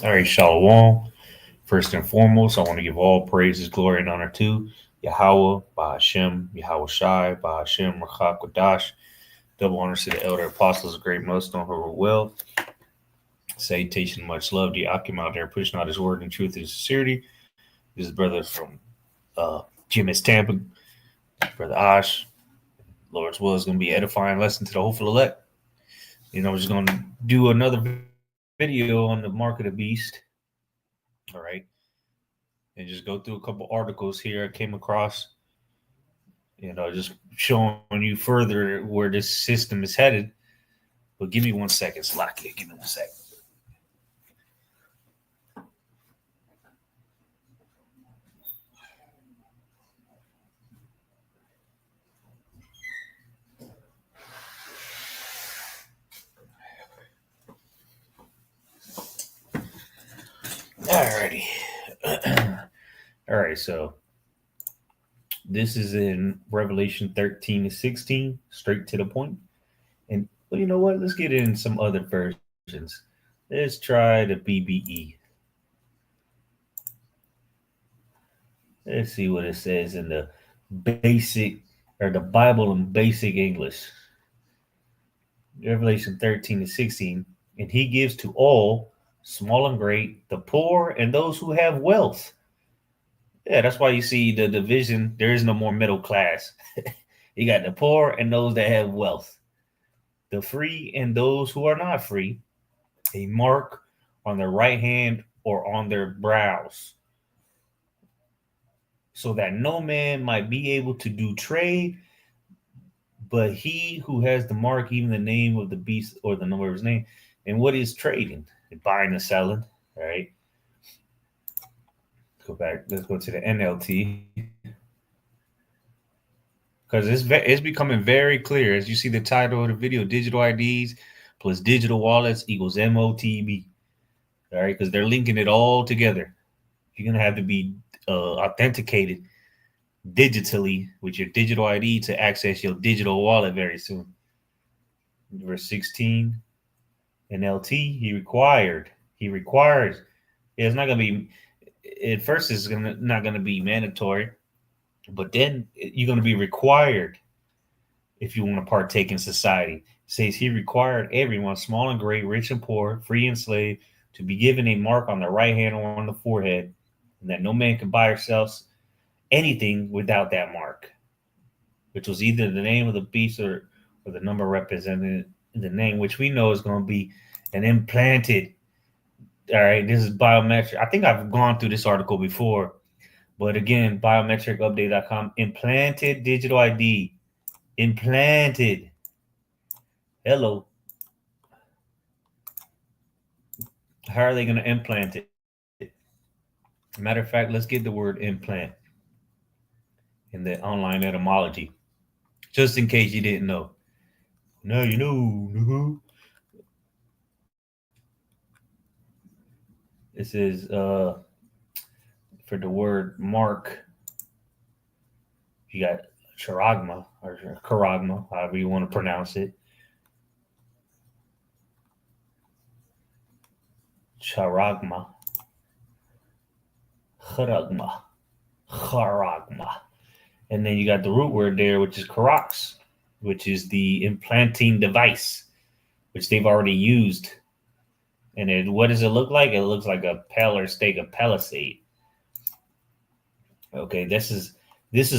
All right, Shalom. First and foremost, I want to give all praises, glory, and honor to Yahweh, Bahashem, Yahweh Shai, Bahashem, Rachak Kodash. Double honors to the elder apostles, a great milestone who were well. Salutation, much love to Akim out there pushing out his word in truth and sincerity. This is brother from Jim is Tampa, brother Ash. Lord's will is going to be edifying lesson to the hopeful elect. I'm just going to do another video on the mark of the beast. All right. And just go through a couple articles here I came across, just showing you further where this system is headed. But give me 1 second, Slack it. Give me 1 second. Alrighty. All right, so this is in Revelation 13 to 16, straight to the point. And well, you know what? Let's get in some other versions. Let's try the BBE. Let's see what it says in the basic or the Bible in basic English. Revelation 13 to 16. And he gives to all, small and great, the poor and those who have wealth. Yeah, that's why you see the division. There is no more middle class. You got the poor and those that have wealth, the free and those who are not free, a mark on their right hand or on their brows, so that no man might be able to do trade, but he who has the mark, even the name of the beast or the number of his name. And what is trading? Buying and selling. All right. Go back. Let's go to the NLT. Because it's becoming very clear as you see the title of the video: digital IDs plus digital wallets equals MOTB. All right, because they're linking it all together. You're gonna have to be authenticated digitally with your digital ID to access your digital wallet very soon. Verse 16, NLT. He requires. Yeah, it's not gonna be. At first, it's not gonna be mandatory, but then you're gonna be required if you want to partake in society. It says he required everyone, small and great, rich and poor, free and slave, to be given a mark on the right hand or on the forehead, and that no man can buy or sell anything without that mark, which was either the name of the beast or the number represented in the name, which we know is going to be an implanted. All right, this is biometric. I think I've gone through this article before, but again, biometricupdate.com, implanted digital ID. Implanted. Hello. How are they going to implant it? Matter of fact, let's get the word implant in the online etymology, just in case you didn't know. Now you know. This is for the word mark. You got charagma or charagma, however you want to pronounce it. Charagma. Charagma. And then you got the root word there, which is karax, which is the implanting device, which they've already used. And what does it look like? It looks like a paler steak, a palisade. Okay, this is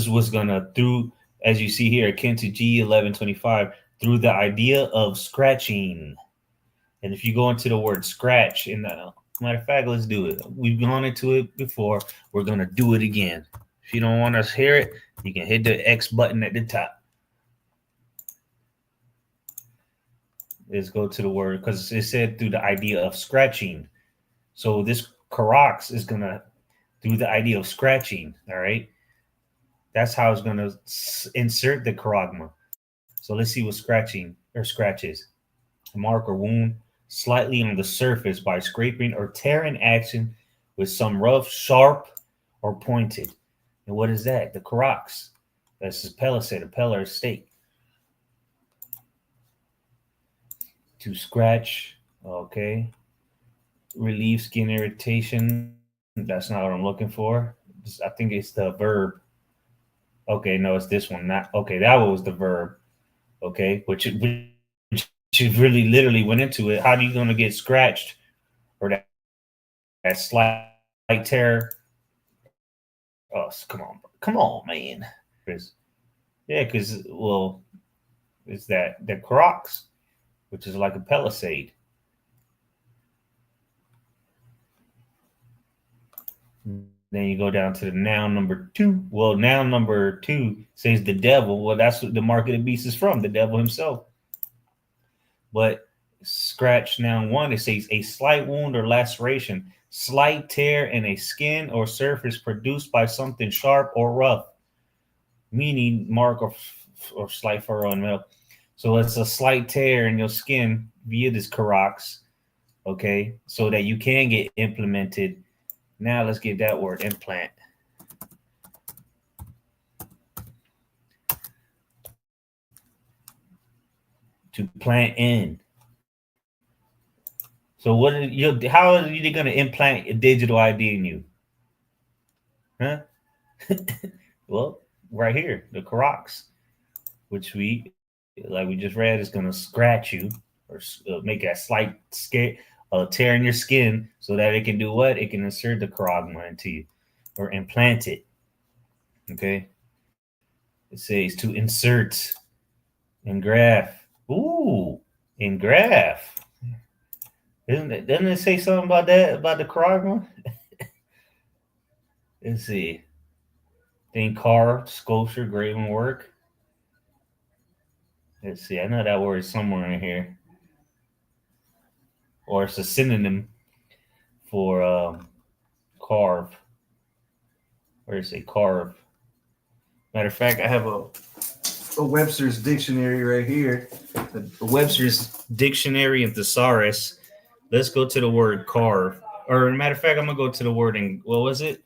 what's gonna through, as you see here, akin to G1125, through the idea of scratching. And if you go into the word scratch, matter of fact, let's do it. We've gone into it before. We're gonna do it again. If you don't want us to hear it, you can hit the X button at the top. Let's go to the word, because it said through the idea of scratching. So this karax is gonna through the idea of scratching. All right, that's how it's gonna insert the charagma. So let's see what scratching or scratch is. A mark or wound slightly on the surface by scraping or tearing action with some rough, sharp, or pointed. And what is that? The karax. That's his palisade, a peller stake. To scratch, okay. relieve skin irritation. That's not what I'm looking for. I think it's the verb. Okay, no, it's this one. Not okay. That was the verb. Okay, which you really literally went into it. How are you going to get scratched or that slight tear? Oh, come on, man. Cause well, it's that the Crocs, which is like a palisade. Then you go down to the noun number two. Well, noun number two says the devil. Well, that's what the mark of the beast is from, the devil himself. But scratch noun one, it says a slight wound or laceration, slight tear in a skin or surface produced by something sharp or rough, meaning mark or slight furrow in metal. So it's a slight tear in your skin via this Carox, okay, so that you can get implemented. Now let's get that word, implant. To plant in. So how are you going to implant a digital ID in you? Huh? Well, right here, the Carox, which like we just read, is going to scratch you or make a slight tear in your skin so that it can do what? It can insert the charagma into you or implant it. Okay. It says to insert, engraft. Ooh, engraft. Doesn't it say something about that, about the charagma? Let's see. Then carved, sculpture, graven work. Let's see. I know that word is somewhere in here. Or it's a synonym for carve. Where is it? Carve. Matter of fact, I have a Webster's dictionary right here. A Webster's dictionary and thesaurus. Let's go to the word carve. Or matter of fact, I'm gonna go to the word in what was it?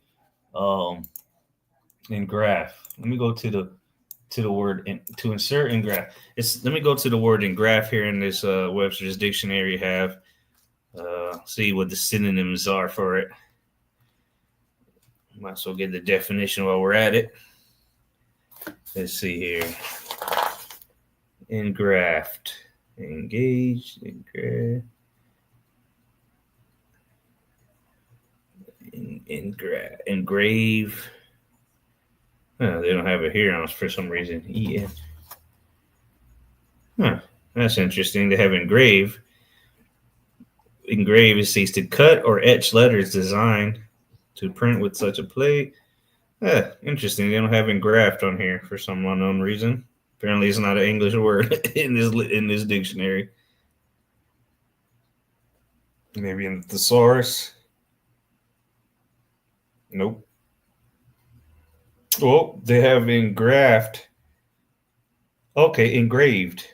Engraft. Let me go to the word to insert engraft. Let me go to the word engraft here in this Webster's dictionary. Have see what the synonyms are for it. Might as well get the definition while we're at it. Let's see here. Engraft, engage, engrave, engrave. Oh, they don't have it here for some reason. Yeah. Huh. That's interesting. They have engrave. Engrave is says to cut or etch letters designed to print with such a plate. Interesting. They don't have engraft on here for some unknown reason. Apparently, it's not an English word in this dictionary. Maybe in the thesaurus. Nope. Well, they have engraft. Okay, engraved.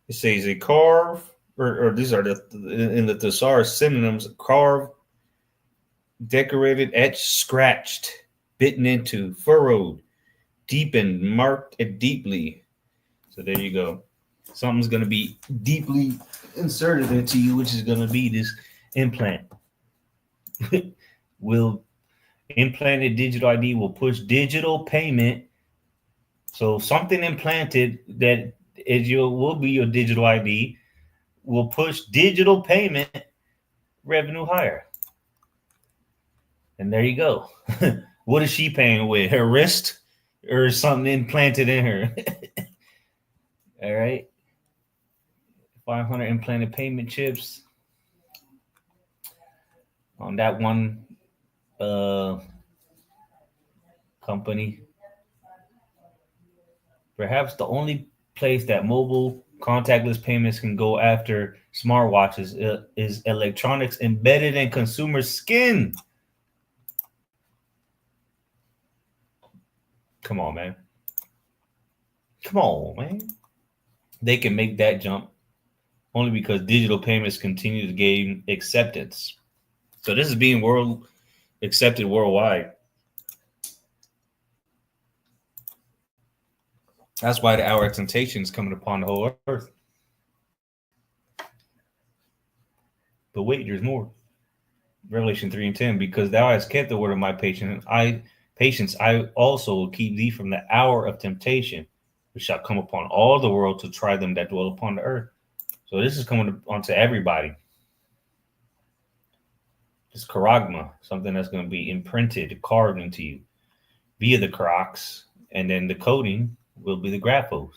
It says a carve, or these are in the thesaurus synonyms: carved, decorated, etched, scratched, bitten into, furrowed, deepened, marked it deeply. So there you go. Something's going to be deeply inserted into you, which is going to be this implant. Implanted digital ID will push digital payment. So something implanted that will be your digital ID will push digital payment revenue higher. And there you go. What is she paying with? Her wrist or something implanted in her? All right. 500 implanted payment chips on that one company. Perhaps the only place that mobile contactless payments can go after smartwatches is electronics embedded in consumer skin. Come on, man. Come on, man. They can make that jump only because digital payments continue to gain acceptance. So this is being accepted worldwide. That's why the hour of temptation is coming upon the whole earth. But wait, there's more. Revelation 3:10, because thou hast kept the word of my patience, I also will keep thee from the hour of temptation, which shall come upon all the world to try them that dwell upon the earth. So this is coming onto everybody. This charagma, something that's going to be imprinted, carved into you via the crocs, and then the coding will be the graphos.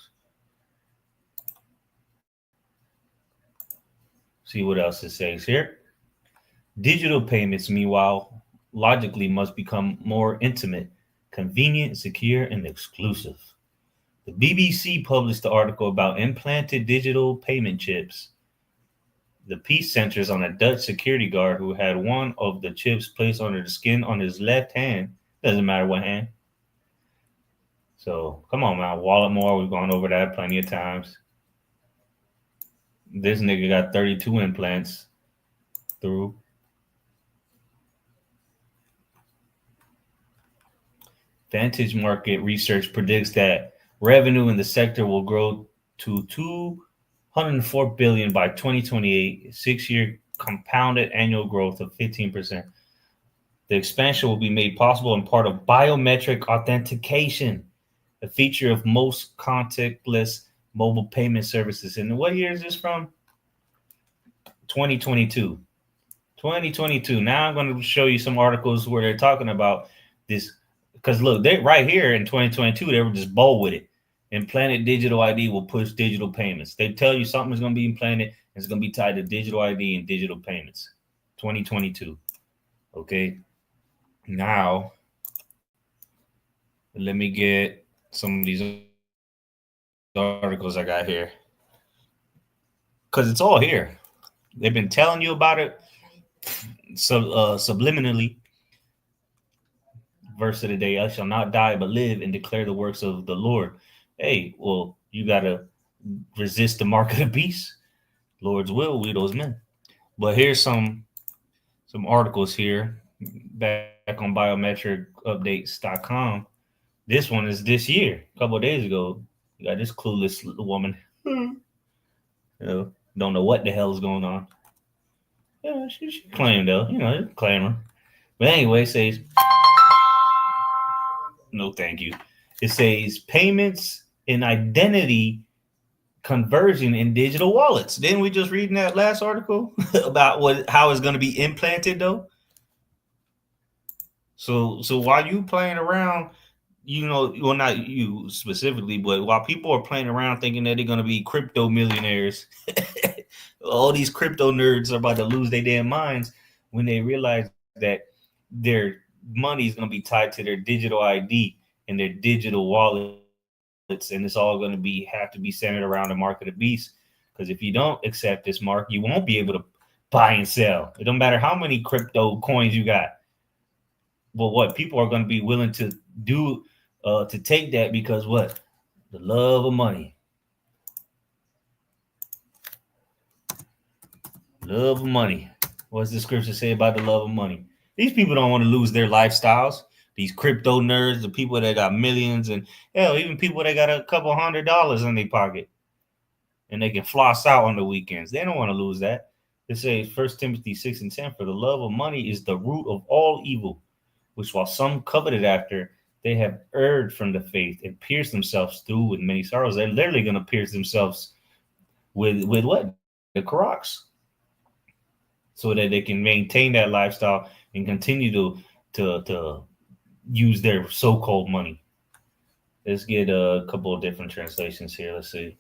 See what else it says here. Digital payments, meanwhile, logically must become more intimate, convenient, secure, and exclusive. The BBC published the article about implanted digital payment chips. The piece centers on a Dutch security guard who had one of the chips placed under the skin on his left hand. Doesn't matter what hand. So come on, man. Walletmore, we've gone over that plenty of times. This nigga got 32 implants through. Vantage Market Research predicts that revenue in the sector will grow to $204 billion by 2028, 6-year compounded annual growth of 15%. The expansion will be made possible in part of biometric authentication, a feature of most contactless mobile payment services. And what year is this from? 2022. 2022. Now I'm going to show you some articles where they're talking about this. Because look, they right here in 2022, they were just bold with it. Implanted digital ID will push digital payments. They tell you something is going to be implanted, and it's going to be tied to digital ID and digital payments. 2022. Okay. Now, let me get some of these articles I got here. Because it's all here. They've been telling you about it subliminally. Verse of the day, I shall not die but live and declare the works of the Lord. Hey, well, you got to resist the mark of the beast. Lord's will, we those men. But here's some articles here back on biometricupdates.com. This one is this year, a couple of days ago. You got this clueless woman. Don't know what the hell is going on. Yeah, she claimed though, claim her. But anyway, it says, no, thank you. It says payments and identity conversion in digital wallets. Didn't we just read in that last article about how it's going to be implanted though? So while you playing around, well, not you specifically, but while people are playing around thinking that they're going to be crypto millionaires, all these crypto nerds are about to lose their damn minds when they realize that their money is going to be tied to their digital ID and their digital wallets, and it's all going to have to be centered around the mark of the beast. Because if you don't accept this mark, you won't be able to buy and sell. It don't matter how many crypto coins you got. But what people are going to be willing to do to take that, because what? The love of money. Love of money. What's the scripture say about the love of money? These people don't want to lose their lifestyles. These crypto nerds, the people that got millions, and hell, even people that got a couple $100 in their pocket, and they can floss out on the weekends. They don't want to lose that. It says 1 Timothy 6:10, for the love of money is the root of all evil, which while some coveted after, they have erred from the faith and pierced themselves through with many sorrows. They're literally going to pierce themselves with what? The crocs. So that they can maintain that lifestyle and continue to use their so-called money. Let's get a couple of different translations here. Let's see.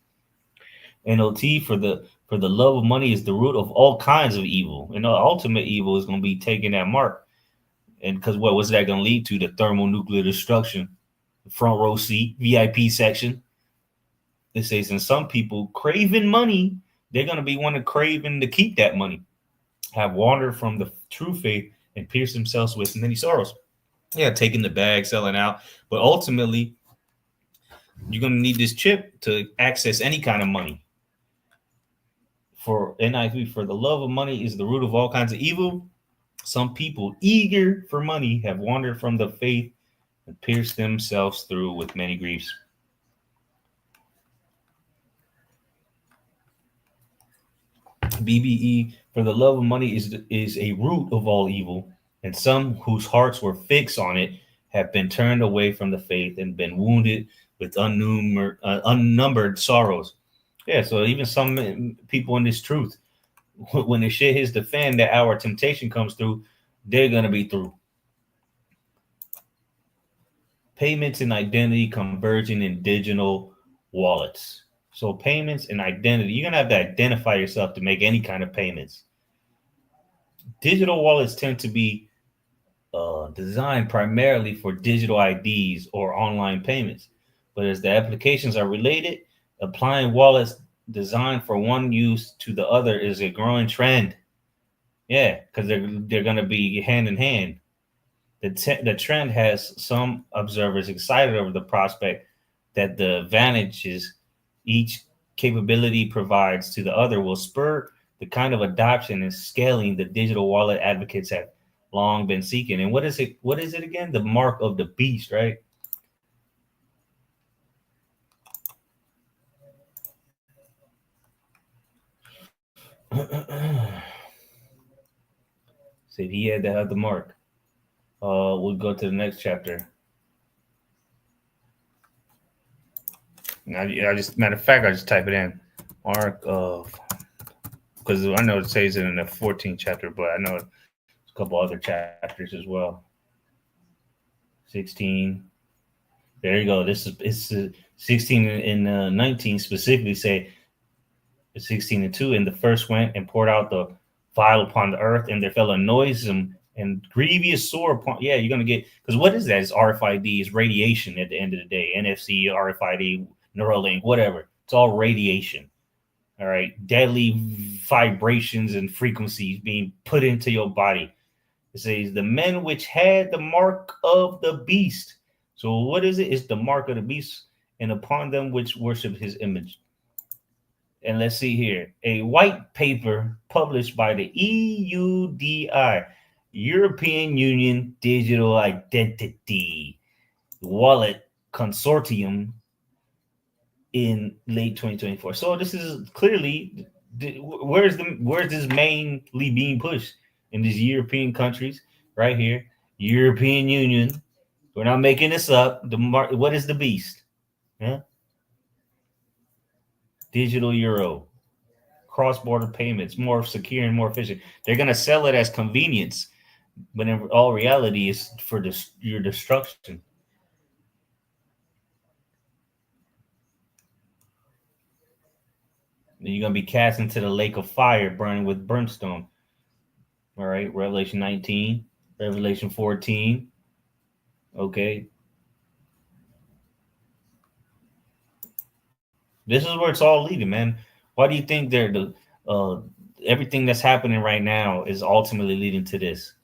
NLT, for the love of money is the root of all kinds of evil. And the ultimate evil is going to be taking that mark. And because what's that going to lead to? The thermonuclear destruction, the front row seat, VIP section. It says, and some people craving money, they're going to be craving to keep that money, have wandered from the true faith and pierced themselves with many sorrows. Yeah, taking the bag, selling out. But ultimately, you're going to need this chip to access any kind of money. For NIV, for the love of money is the root of all kinds of evil. Some people eager for money have wandered from the faith and pierced themselves through with many griefs. BBE, for the love of money is a root of all evil, and some whose hearts were fixed on it have been turned away from the faith and been wounded with unnumbered sorrows. Yeah, so even some people in this truth, when the shit hits the fan, that our temptation comes through, they're gonna be through. Payments and identity converging in digital wallets. So payments and identity, you're gonna have to identify yourself to make any kind of payments. Digital wallets tend to be designed primarily for digital IDs or online payments, but as the applications are related, applying wallets designed for one use to the other is a growing trend. Yeah, because they're gonna be hand in hand. The trend has some observers excited over the prospect that the advantages each capability provides to the other will spur the kind of adoption and scaling the digital wallet advocates have long been seeking. And what is it? What is it again? The mark of the beast, right? Said he had to have the mark. We'll go to the next chapter. Now, I just matter of fact, I just type it in. Mark of, because I know it says it in the 14th chapter, but I know a couple other chapters as well. 16. There you go. This is it's 16 and 19 specifically say 16 and 2. And the first went and poured out the vial upon the earth, and there fell a noisome and grievous sore upon. Yeah, you're gonna get, because what is that? It's RFID. It's radiation at the end of the day. NFC, RFID, Neuralink, whatever. It's all radiation. All right, deadly vibrations and frequencies being put into your body. It says the men which had the mark of the beast. So what is it? It's the mark of the beast, and upon them which worship his image. And let's see here, a white paper published by the EUDI, European Union Digital Identity Wallet Consortium, in late 2024. So this is clearly where's this mainly being pushed in these European countries right here. European Union. We're not making this up. What is the beast? Yeah? Digital euro, cross-border payments, more secure and more efficient. They're gonna sell it as convenience, but in all reality, it's for your destruction. You're gonna be cast into the lake of fire, burning with brimstone. All right, Revelation 19, Revelation 14. Okay. This is where it's all leading, man. Why do you think uh everything that's happening right now is ultimately leading to this?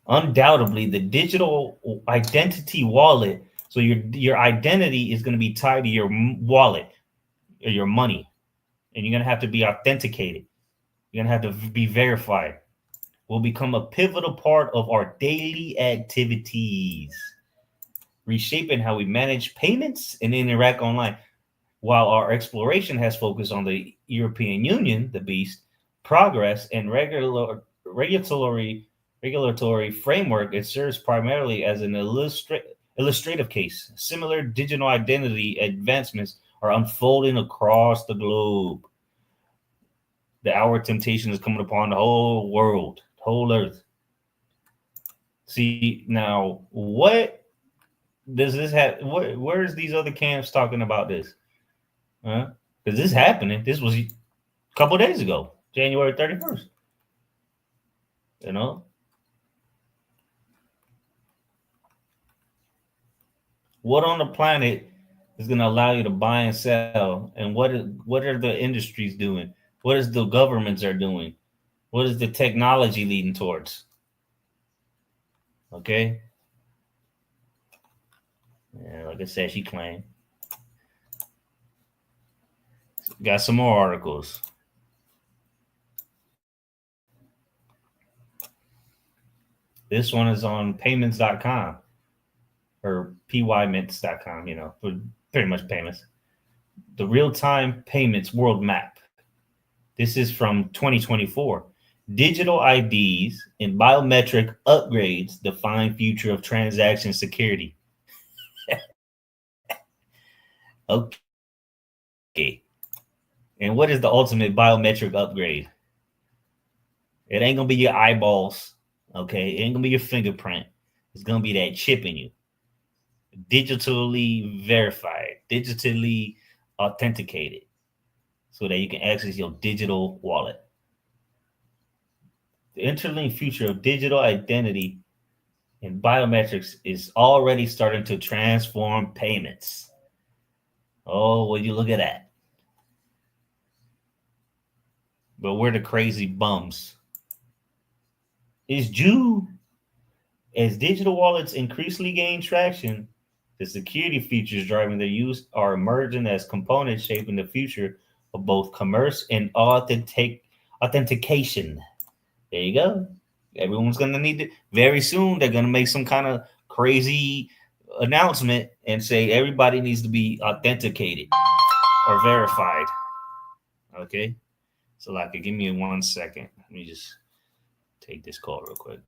Undoubtedly, the digital identity wallet. So your identity is going to be tied to your wallet or your money, and you're going to have to be authenticated. You're going to have to be verified. Will become a pivotal part of our daily activities, reshaping how we manage payments and interact online. While our exploration has focused on the European Union, the beast, progress and regulatory framework, it serves primarily as an illustrative case. Similar digital identity advancements are unfolding across the globe. The hour of temptation is coming upon the whole world, the whole earth. See, now, what does this have? Where's these other camps talking about this? Huh? Because this is happening. This was a couple days ago, January 31st. You know? What on the planet is going to allow you to buy and sell? And what are the industries doing? What is the governments are doing? What is the technology leading towards? Okay. Yeah, like I said, she claimed. Got some more articles. This one is on payments.com or pymints.com, pretty much payments. the real-time payments world map. This is from 2024. Digital IDs and biometric upgrades define future of transaction security. Okay. And what is the ultimate biometric upgrade? It ain't gonna be your eyeballs. Okay. It ain't gonna be your fingerprint. It's gonna be that chip in you. Digitally verified, digitally authenticated, so that you can access your digital wallet. The interlinked future of digital identity and biometrics is already starting to transform payments. Oh, will you look at that? But we're the crazy bums. It's June. As digital wallets increasingly gain traction, the security features driving their use are emerging as components shaping the future of both commerce and authentication. There you go. Everyone's gonna need it very soon. They're gonna make some kind of crazy announcement and say everybody needs to be authenticated or verified. Okay. So like give me 1 second. Let me just take this call real quick.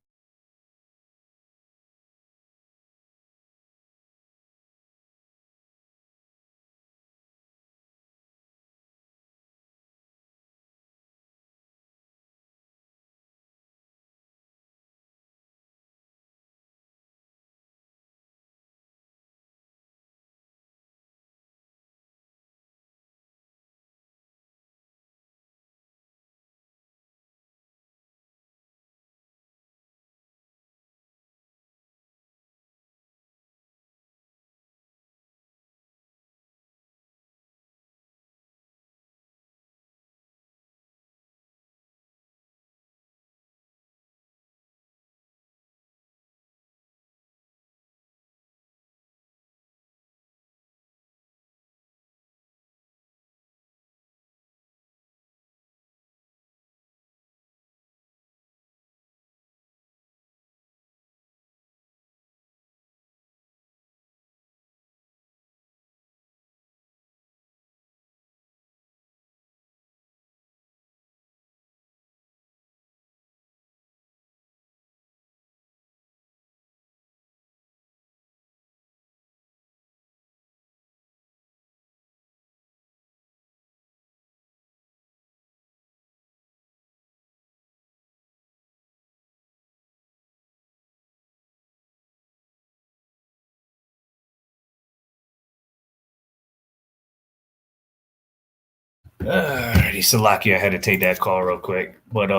Alrighty, Salakia, I had to take that call real quick. But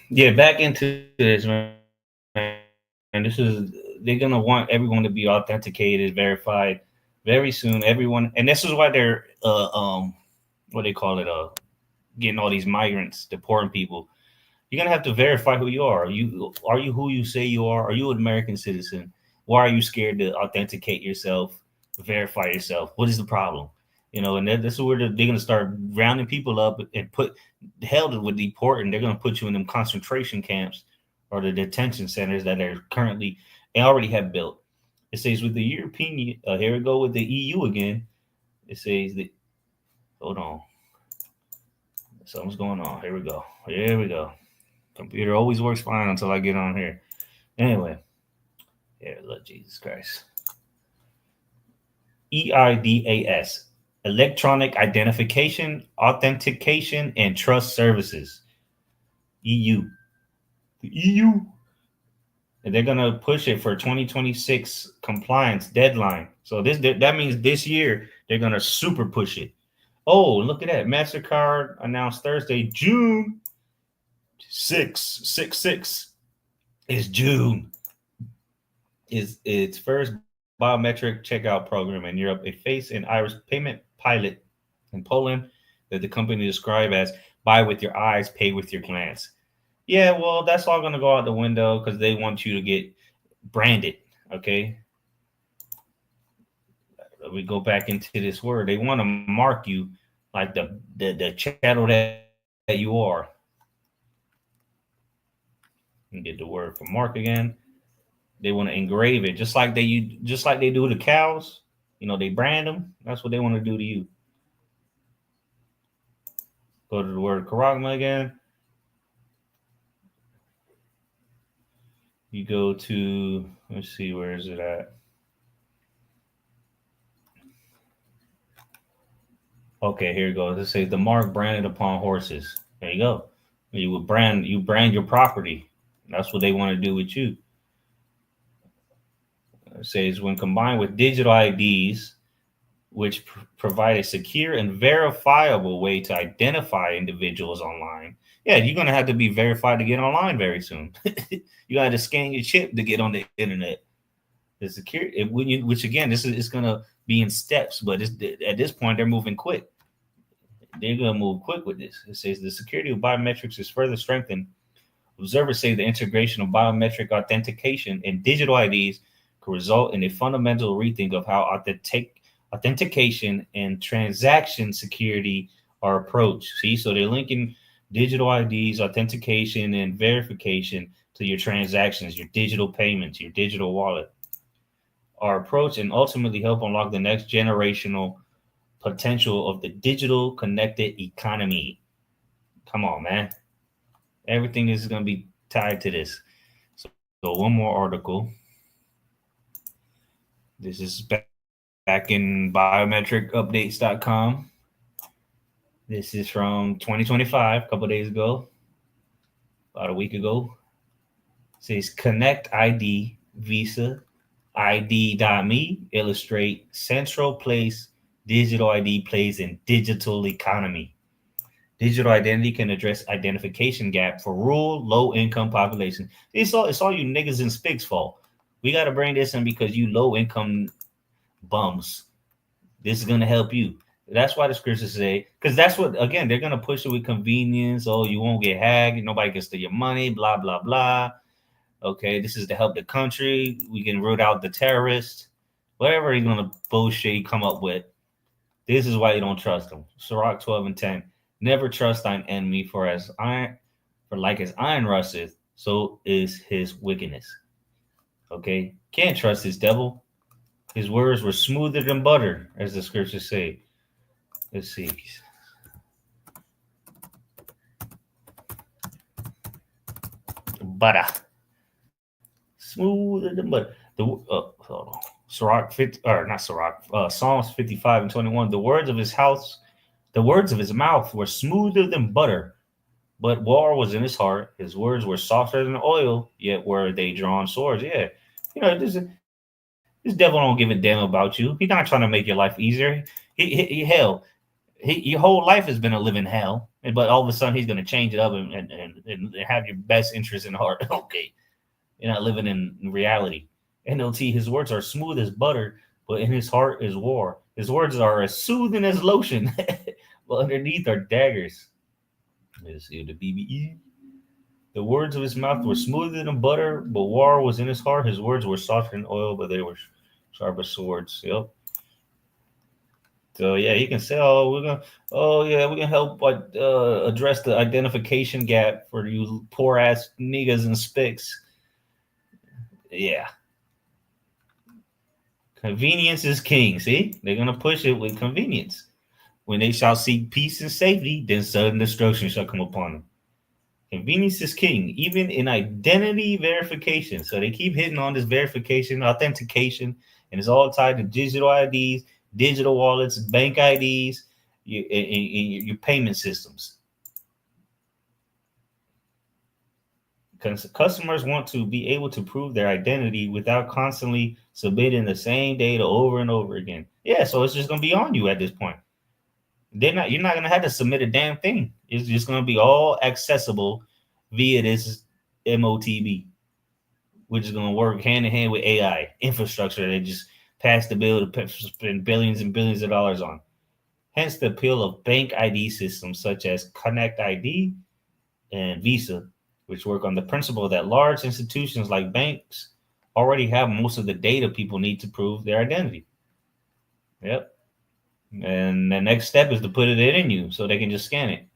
yeah, back into this, man. And this is they're gonna want everyone to be authenticated, verified very soon. Everyone, and this is why they're what they call it, getting all these migrants, deporting people. You're gonna have to verify who you are. Are you who you say you are? Are you an American citizen? Why are you scared to authenticate yourself, verify yourself? What is the problem? And this is where they're gonna start rounding people up and put held with deporting. They're gonna put you in them concentration camps or the detention centers that are currently they already have built. It says with the European, here we go with the EU again. It says that hold on, something's going on. Here we go. Here we go. Computer always works fine until I get on here. Anyway, yeah, Lord Jesus Christ. EIDAS, Electronic Identification, Authentication, and Trust Services. EU. The EU. And they're gonna push it for 2026 compliance deadline. So that means this year they're gonna super push it. Oh, look at that. MasterCard announced Thursday, June 6 is June. Is its first biometric checkout program in Europe, a face and iris payment pilot in Poland that the company described as buy with your eyes, pay with your glance. Yeah, well, that's all going to go out the window because they want you to get branded. Okay. We go back into this word. They want to mark you like the channel that you are. And get the word for mark again. They want to engrave it just like they do the cows. They brand them. That's what they want to do to you. Go to the word charagma again. You go to, let's see, where is it at? Okay, here it goes. Let's say the mark branded upon horses. There you go. You brand your property. That's what they want to do with you. It says when combined with digital IDs, which provide a secure and verifiable way to identify individuals online. Yeah, you're gonna have to be verified to get online very soon. You got to scan your chip to get on the internet. The security, which again, this is gonna be in steps, but at this point they're moving quick. They're gonna move quick with this. It says the security of biometrics is further strengthened. Observers say the integration of biometric authentication and digital IDs could result in a fundamental rethink of how authentication and transaction security are approached. See, so they're linking digital IDs, authentication, and verification to your transactions, your digital payments, your digital wallet. Our approach and ultimately help unlock the next generational potential of the digital connected economy. Come on, man. Everything is going to be tied to this. So one more article. This is back in biometricupdates.com. This is from 2025, a couple days ago, about a week ago. It says Connect ID Visa ID.me illustrate central place digital ID plays in digital economy. Digital identity can address identification gap for rural, low-income population. It's all you niggas in Spig's fault. We got to bring this in because you low-income bums. This is going to help you. That's why the scriptures say, because that's what, again, they're going to push it with convenience. Oh, you won't get hacked. Nobody can steal your money, blah, blah, blah. Okay, this is to help the country. We can root out the terrorists. Whatever he's going to bullshit come up with. This is why you don't trust them. Sirach 12:10. Never trust thine enemy, for like as iron rusteth, so is his wickedness. Okay, can't trust this devil. His words were smoother than butter, as the scriptures say. Let's see. Butter. Smoother than butter. Sirach 50, or not Sirach, Psalms 55:21. The words of his mouth were smoother than butter, but war was in his heart. His words were softer than oil, yet were they drawn swords. Yeah, this devil don't give a damn about you. He's not trying to make your life easier. Your whole life has been a living hell, but all of a sudden he's going to change it up and have your best interest in heart. Okay, you're not living in reality. NLT, his words are smooth as butter, but in his heart is war. His words are as soothing as lotion, but underneath are daggers. Let's see the BBE. The words of his mouth were smoother than butter, but war was in his heart. His words were softer than oil, but they were sharp as swords. Yep. So yeah, he can say, we're gonna help address the identification gap for you poor ass niggas and spics. Yeah. Convenience is king. See, they're gonna push it with convenience. When they shall seek peace and safety, then sudden destruction shall come upon them. Convenience is king, even in identity verification. So they keep hitting on this verification, authentication, and it's all tied to digital IDs, digital wallets, bank IDs, your payment systems. Customers want to be able to prove their identity without constantly submitting the same data over and over again. Yeah, so it's just going to be on you at this point. You're not going to have to submit a damn thing. It's just going to be all accessible via this MOTB, which is going to work hand in hand with AI infrastructure. They just passed the bill to spend billions and billions of dollars on. Hence the appeal of bank ID systems such as Connect ID and Visa, which work on the principle that large institutions like banks already have most of the data people need to prove their identity. Yep. And the next step is to put it in you so they can just scan it.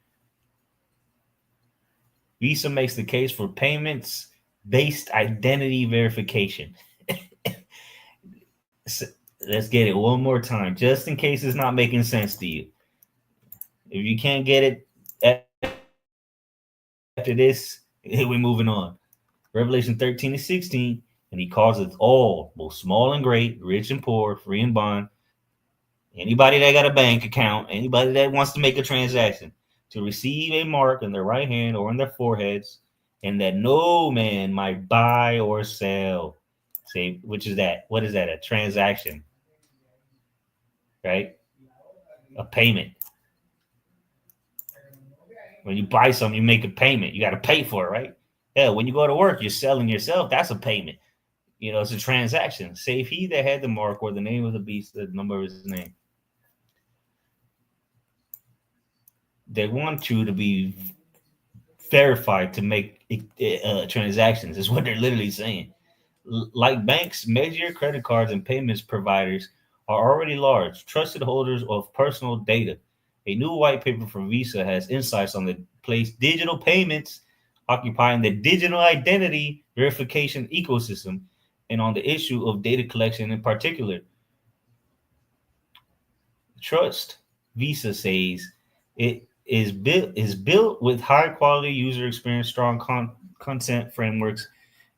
Visa makes the case for payments-based identity verification. Let's get it one more time, just in case it's not making sense to you. If you can't get it, after this, we're moving on. Revelation 13 and 16, and he causeth all, both small and great, rich and poor, free and bond, anybody that got a bank account, anybody that wants to make a transaction, to receive a mark in their right hand or in their foreheads, and that no man might buy or sell. Say, which is that? What is that? A transaction, right? A payment. When you buy something, you make a payment. You got to pay for it, right? Yeah, when you go to work, you're selling yourself. That's a payment. It's a transaction. Save he that had the mark or the name of the beast, the number of his name. They want you to be verified to make transactions, is what they're literally saying. Like banks, major credit cards and payments providers are already large, trusted holders of personal data. A new white paper from Visa has insights on the place digital payments occupying the digital identity verification ecosystem and on the issue of data collection in particular. Trust, Visa says, it is built with high quality user experience, strong content frameworks,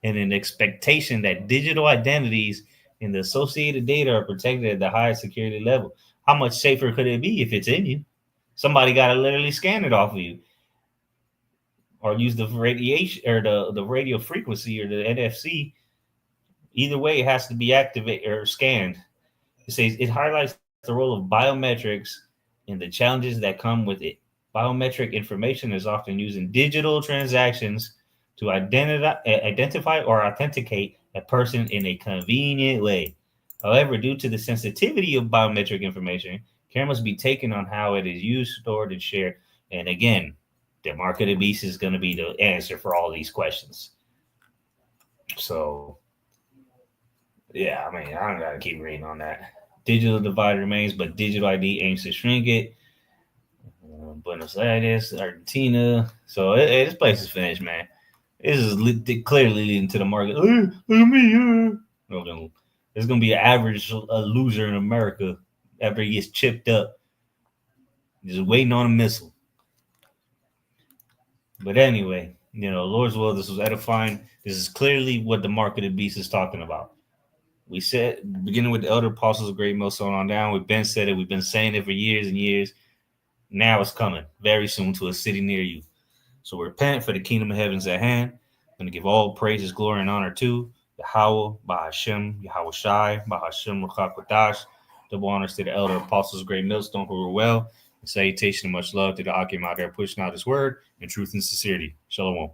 and an expectation that digital identities and the associated data are protected at the highest security level. How much safer could it be if it's in you? Somebody got to literally scan it off of you, or use the radiation or the radio frequency or the NFC. Either way, it has to be activated or scanned. It says it highlights the role of biometrics and the challenges that come with it. Biometric information is often used in digital transactions to identify or authenticate a person in a convenient way. However, due to the sensitivity of biometric information, care must be taken on how it is used, stored, and shared. And again, the mark of the beast is going to be the answer for all these questions. So, yeah, I mean, I don't got to keep reading on that. Digital divide remains, but digital ID aims to shrink it. Buenos Aires, Argentina. So this place is finished, man. This is clearly leading to the market. Look at me. There's going to be an average loser in America after he gets chipped up, just waiting on a missile. But anyway, Lord's will, this was edifying. This is clearly what the mark of the beast is talking about. We said, beginning with the elder apostles of Great Millstone on down, we've been said it. We've been saying it for years and years. Now it's coming very soon to a city near you. So repent, for the kingdom of heaven is at hand. I'm going to give all praises, glory, and honor to Yahweh, Bahashem, Yahweh Shai, Bahashem, Ruchakwadash. Double honors to the elder apostles of Great Millstone who were well. And salutation and much love to the Akim out there pushing out his word in truth and sincerity. Shalom.